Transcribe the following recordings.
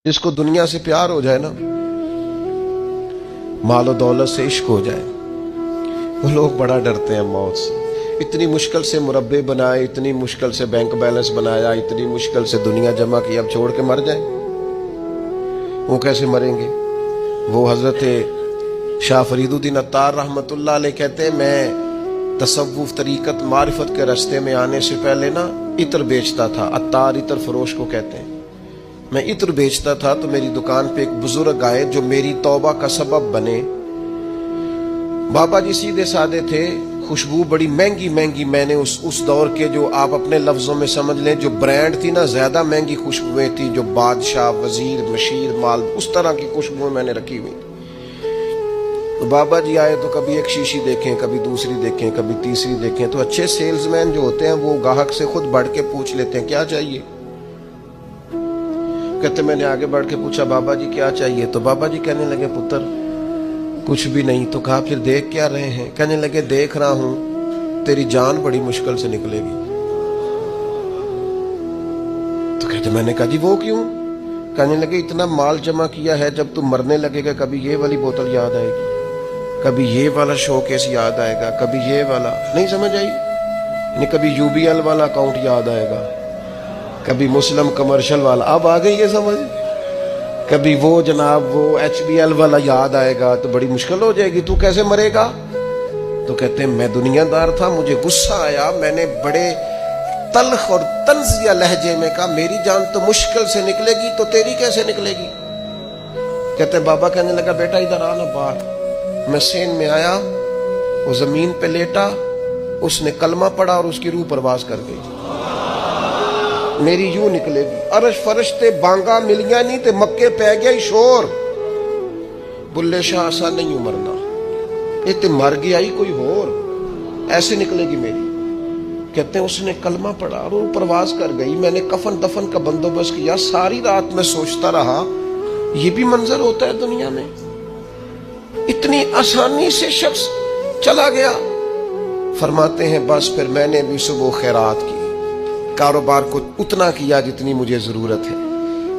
जिसको दुनिया से प्यार हो जाए ना, मालो दौलत से इश्क हो जाए, वो लोग बड़ा डरते हैं मौत से। इतनी मुश्किल से मुरब्बे बनाए, इतनी मुश्किल से बैंक बैलेंस बनाया, इतनी मुश्किल से दुनिया जमा की, अब छोड़ के मर जाए, वो कैसे मरेंगे? वो हजरत शाह फरीदुद्दीन अत्तार रहमतुल्लाह अलैह कहते हैं, मैं तसव्वुफ तरीकत मारिफत के रास्ते में आने से पहले ना इत्र बेचता था। अत्तार इत्र फरोश को कहते हैं। मैं इत्र बेचता था तो मेरी दुकान पे एक बुजुर्ग आए जो मेरी तौबा का सबब बने। बाबा जी सीधे साधे थे, खुशबू बड़ी महंगी महंगी, मैंने उस दौर के जो आप अपने लफ्जों में समझ लें जो ब्रांड थी ना, ज्यादा महंगी खुशबुएं थी, जो बादशाह, वजीर, मशीर, माल, उस तरह की खुशबुएं मैंने रखी हुई। तो बाबा जी आए तो कभी एक शीशी देखें, कभी दूसरी देखें, कभी तीसरी देखें। तो अच्छे सेल्समैन जो होते हैं वो ग्राहक से खुद बढ़ के पूछ लेते हैं क्या चाहिए। कहते मैंने आगे बढ़ के पूछा बाबा जी क्या चाहिए, तो बाबा जी कहने लगे पुत्र कुछ भी नहीं। तो कहा फिर देख क्या रहे हैं? कहने लगे देख रहा हूं तेरी जान बड़ी मुश्किल से निकलेगी। तो कहते मैंने कहा जी वो क्यों? कहने लगे इतना माल जमा किया है, जब तू मरने लगेगा कभी ये वाली बोतल याद आएगी, कभी ये वाला शोकेस याद आएगा, कभी ये वाला, नहीं समझ आई? नहीं, कभी यूबीएल वाला अकाउंट याद आएगा, कभी मुस्लिम कमर्शियल वाला, अब आ गई ये समझ, कभी वो जनाब वो HBL वाला याद आएगा, तो बड़ी मुश्किल हो जाएगी, तू कैसे मरेगा? तो कहते हैं मैं दुनियादार था, मुझे गुस्सा आया, मैंने बड़े तल्ख और तंजिया लहजे में कहा मेरी जान तो मुश्किल से निकलेगी, तो तेरी कैसे निकलेगी? कहते बाबा कहने लगा बेटा इधर आना बाहर। मैं सेन में आया, वो जमीन पे लेटा, उसने कलमा पढ़ा और उसकी रूह परवाज कर गई। मेरी यूं निकलेगी, अरश फरिश्ते बांगा मिलिया नहीं ते मक्के पै गया शोर, बुल्ले शाह ऐसा नहीं मरना, ये ते मर गया ही कोई होर, ऐसे निकलेगी मेरी। कहते हैं उसने कलमा पढ़ा और वो परवाज कर गई। मैंने कफन दफन का बंदोबस्त किया, सारी रात में सोचता रहा ये भी मंजर होता है दुनिया में, इतनी आसानी से शख्स चला गया। फरमाते हैं बस फिर मैंने भी सुबह खैरात की, कारोबार को उतना किया जितनी मुझे जरूरत है,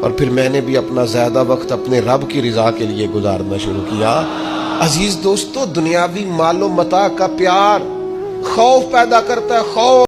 और फिर मैंने भी अपना ज्यादा वक्त अपने रब की रिजा के लिए गुजारना शुरू किया। अजीज दोस्तों, दुनियावी मालो मता का प्यार खौफ पैदा करता है, खौफ।